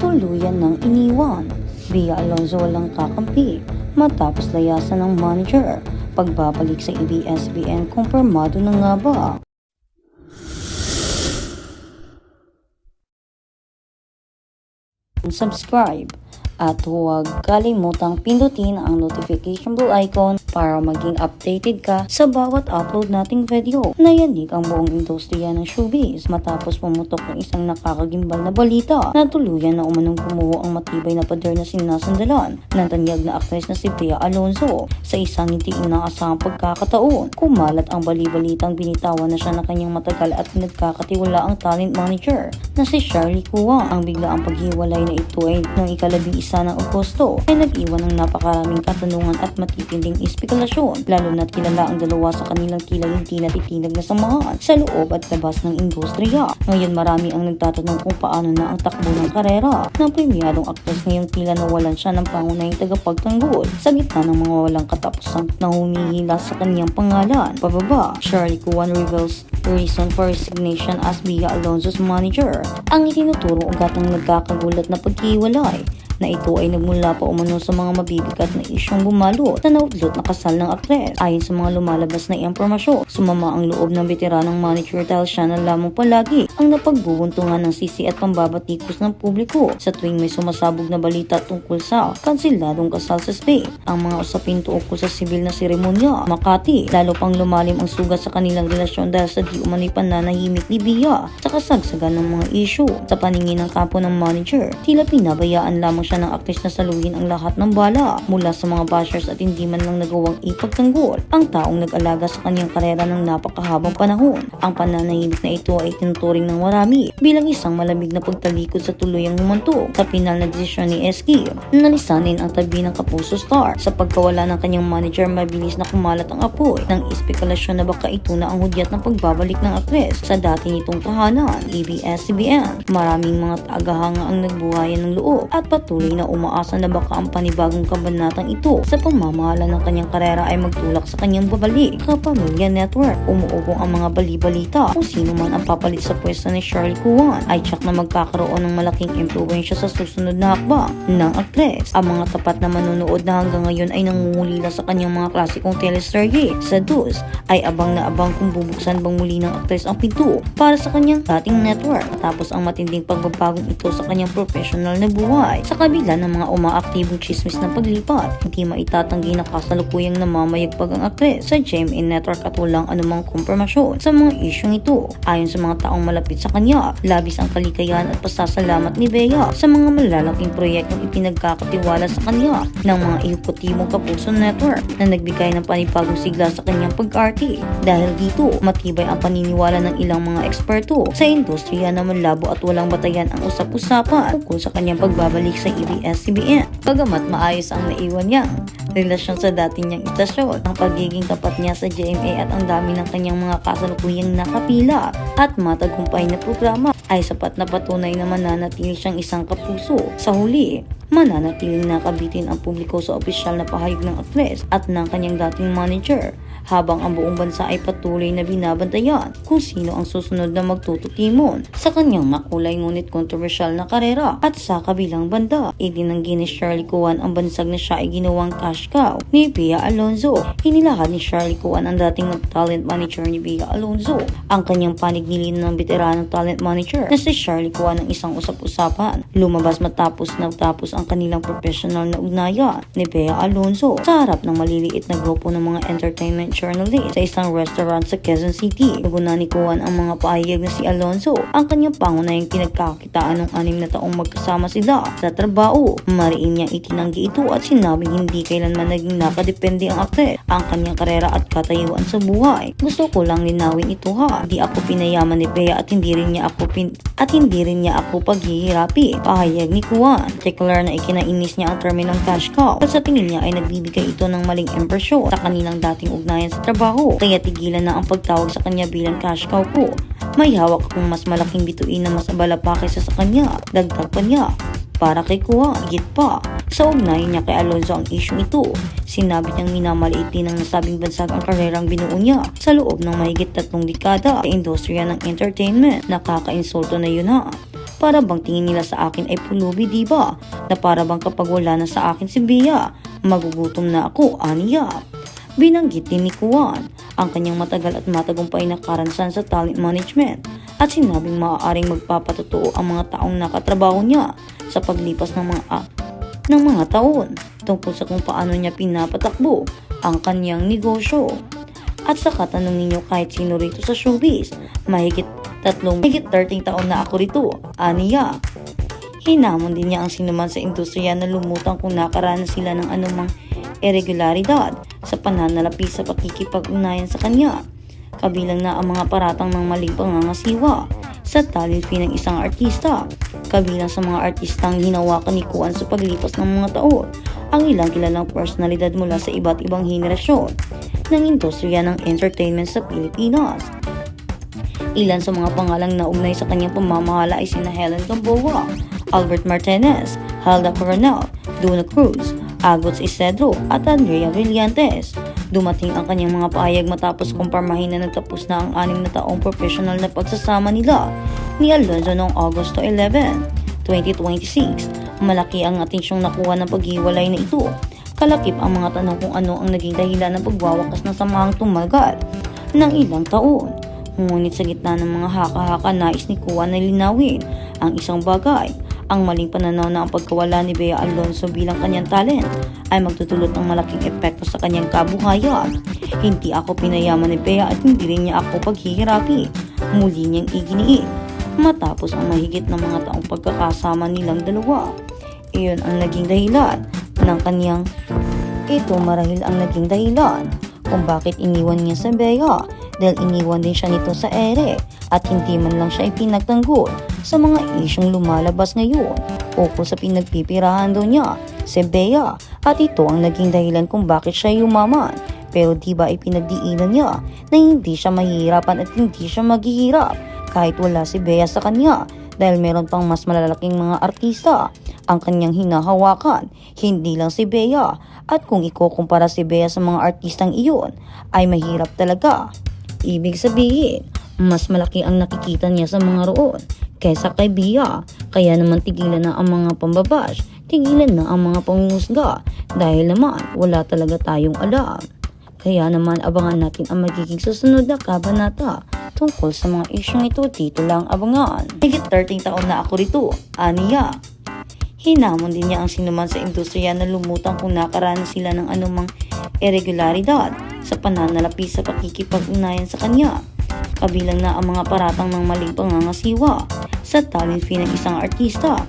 tuluyan ng iniwan. Bea Alonzo walang kakampi matapos layasan ng manager. Pagbabalik sa ABS-CBN, kumpirmado na nga ba? Subscribe at huwag kalimutang pindutin ang notification bell icon para maging updated ka sa bawat upload nating video. Nayanig ang buong industriya ng showbiz matapos pumutok ng isang nakakagimbal na balita na tuluyan na umanong bumuo ang matibay na pader na sinasandalan ng tanyag na aktres na si Bea Alonzo sa isang hindi inaasahang pagkakataon. Kumalat ang bali-balitang binitawan na siya ng kanyang matagal at nagkakatiwala ang talent manager na si Shirley Cua. Ang biglaang paghiwalay na ito ay ng ika-11 ng Agosto ay nag-iwan ng napakaraming katanungan at matitinding espekulasyon, lalo na't kilala ang dalawa sa kanilang tila hindi natitinag na samahan sa loob at labas ng industriya. Ngayon marami ang nagtatanong kung paano na ang takbo ng karera ng premyadong aktres ngayong tila nawalan siya ng pangunahing tagapagtanggol sa gitna ng mga walang katapusang na humihila sa kanyang pangalan. Pababa, Shirley Cua reveals reason for resignation as Bea Alonzo's manager. Ang itinuturo ugat ng nagkakagulat na paghiwalay na ito ay nagmula pa umano sa mga mabibigat na isyong bumalot na naudlot na kasal ng aktres. Ayon sa mga lumalabas na impormasyon, sumama ang loob ng veteranong manager dahil siya na lamang palagi ang napagbubuntungan ng sisi at pambabatikos ng publiko sa tuwing may sumasabog na balita tungkol sa kanseladong kasal sa Spain. Ang mga usapin tungkol sa sibil na seremonya, Makati, lalo pang lumalim ang sugat sa kanilang relasyon dahil sa di umano'y pananahimik ni Bea sa kasagsagan ng mga isyu. Sa paningin ng kampo ng manager, tila pinabayaan lamang siya ng aktres na saluhin ang lahat ng bala mula sa mga bashers at hindi man lang nagawang ipagtanggol ang taong nag-alaga sa kanyang karera ng napakahabang panahon. Ang pananahimik na ito ay tinuturing ng marami bilang isang malamig na pagtalikod sa tuluyang humantong sa pinal na desisyon ni SK na lisanin ang tabi ng kapuso star. Sa pagkawala ng kanyang manager, mabilis na kumalat ang apoy ng espekulasyon na baka ito na ang hudyat ng pagbabalik ng aktres sa dati nitong tahanan, ABS-CBN. Maraming mga tagahanga ang nagbuhayan ng loob at patuloy na umaasa na baka ang panibagong kabanatang ito sa pamamahala ng kanyang karera ay magtulak sa kanyang babalik sa Pamilya Network. Umuugong ang mga bali-balita kung sino man ang papalit sa pwesto ni Shirley Cua ay tsak na magkakaroon ng malaking impluwensya sa susunod na hakbang ng aktres. Ang mga tapat na manonood na hanggang ngayon ay nangungulila sa kanyang mga klasikong teleserye sa DOS ay abang na abang kung bubuksan bang muli ng aktres ang pinto para sa kanyang dating network tapos ang matinding pagbabagong ito sa kanyang professional na buhay. Sa kabila ng mga umaaktibong chismis ng paglipat, hindi maitatanggi na kasalukuyang namamayagpag ang aktres sa GMA Network at walang anumang kumpirmasyon sa mga isyong ito. Ayon sa mga taong malapit sa kanya, labis ang kalikayan at pasasalamat ni Bea sa mga malalaking proyektong ipinagkakatiwala sa kanya ng mga ehekutibong Kapuso Network na nagbigay ng panibagong sigla sa kanyang pag-arte. Dahil dito, matibay ang paniniwala ng ilang mga eksperto sa industriya na malabo at walang batayan ang usap-usapan tungkol sa kanyang pagbabalik sa ABS-CBN. Bagamat maayos ang naiwan niyang relasyon sa dati niyang istasyon, ang pagiging tapat niya sa GMA at ang dami ng kanyang mga kasalukuyang nakapila at matagumpay na programa ay sapat na patunay na mananatili siyang isang kapuso. Sa huli, mananatiling nakabitin ang publiko sa opisyal na pahayag ng aktres at ng kanyang dating manager habang ang buong bansa ay patuloy na binabantayan kung sino ang susunod na magtututimon sa kanyang makulay ngunit kontrobersyal na karera. At sa kabilang banda, itinanggi ni Shirley Cua ang bansag na siya ay ginawang cash cow ni Bea Alonzo. Inilahad ni Shirley Cua ang dating talent manager ni Bea Alonzo ang kanyang panig nilin ng veteranong talent manager na si Shirley Cua ng isang usap-usapan. Lumabas matapos ang kanilang professional na ugnayan ni Bea Alonzo sa harap ng maliliit na grupo ng mga entertainment journalist sa isang restaurant sa Quezon City. Naguna ni Cua ang mga pahayag na si Alonzo ang kanyang pangunahing pinagkakitaan ng 6 na taong magkasama sila sa trabaho. Mariin niya itinanggi ito at sinabing hindi kailanman naging nakadepende ang aktres, ang kanyang karera at katayuan sa buhay. Gusto ko lang linawin ito ha. Di ako pinayaman ni Bea at hindi rin niya ako paghihirapi. Pahayag ni Cua. Particular na ikinainis niya ang terminong cash cow at sa tingin niya ay nagbibigay ito ng maling impresyon sa kanilang dating ugnayan sa trabaho, kaya tigilan na ang pagtawag sa kanya bilang cash cow ko. May hawak akong mas malaking bituin na mas abala pa kaysa sa kanya. Dagdag pa niya. Para kay Cua, higit pa. Sa ugnayan niya kay Alonzo ang issue ito, sinabi niyang minamaliit din ng nasabing bansag ang karerang binuo niya sa loob ng mahigit 3 dekada sa industriya ng entertainment. Nakaka-insulto na yun ha. Para bang tingin nila sa akin ay pulubi, diba? Na para bang kapag wala na sa akin si Bea, magugutom na ako, aniya. Binanggit din ni Kuan ang kanyang matagal at matagumpay na karanasan sa talent management at sinabing maaaring magpapatotoo ang mga taong nakatrabaho niya sa paglipas ng mga taon tungkol sa kung paano niya pinapatakbo ang kanyang negosyo. At sa katanong ninyo kahit sino rito sa showbiz, mahigit 13 taon na ako rito, aniya. Hinamon din niya ang sinuman sa industriya na lumutang kung nakaranas sila ng anumang irregularidad sa pananalapi sa pakikipag-ugnayan sa kanya. Kabilang na ang mga paratang ng maling pangangasiwa sa talent fee ng isang artista. Kabilang sa mga artistang hinawakan ni Kuan sa paglipas ng mga taon, ang ilang kilalang personalidad mula sa iba't ibang henerasyon ng industriya ng entertainment sa Pilipinas. Ilan sa mga pangalang naugnay sa kanyang pamamahala ay sina Helen Gamboa, Albert Martinez, Helda Coronel, Duna Cruz, Agots Isidro at Andrea Brillantes. Dumating ang kanyang mga pahayag matapos kumpirmahin na nagtapos na ang 6 na taong professional na pagsasama nila ni Alonzo noong Agosto 11, 2026. Malaki ang atensyong nakuha ng paghiwalay na ito. Kalakip ang mga tanong kung ano ang naging dahilan ng pagwawakas ng samahang tumagal ng ilang taon. Ngunit sa gitna ng mga haka-haka, nais ni Kuan na linawin ang isang bagay. Ang maling pananaw na ang pagkawala ni Bea Alonzo bilang kanyang talent ay magtutulot ng malaking epekto sa kanyang kabuhayan. Hindi ako pinayaman ni Bea at hindi rin niya ako paghihirapi. Muli niyang iginiit matapos ang mahigit na mga taong pagkakasama nilang dalawa. Iyon ang naging dahilan ng kanyang marahil ang naging dahilan kung bakit iniwan niya sa Bea, dahil iniwan din siya nito sa ere at hindi man lang siya ipinagtanggol sa mga isyong lumalabas ngayon ukol sa pinagpipirahan daw niya si Bea, at ito ang naging dahilan kung bakit siya yumaman. Pero diba ipinagdiinan niya na hindi siya mahihirapan at hindi siya maghihirap kahit wala si Bea sa kanya, dahil meron pang mas malalaking mga artista ang kanyang hinahawakan, hindi lang si Bea. At kung ikukumpara si Bea sa mga artistang iyon, ay mahirap talaga. Ibig sabihin, mas malaki ang nakikita niya sa mga roon kaysa kay Bea. Kaya naman tigilan na ang mga pambabash, tigilan na ang mga pangungusga, dahil naman wala talaga tayong alam. Kaya naman abangan natin ang magiging susunod na kabanata tungkol sa mga isyong ito. Dito lang abangan. Higit 13 taon na ako rito, aniya. Hinamon din niya ang sinuman sa industriya na lumutang kung nakaranas sila ng anumang irregularidad sa pananalapi sa pakikipag-ugnayan sa kanya. Kabilang na ang mga paratang ng maling pangangasiwa sa talent fee ng isang artista.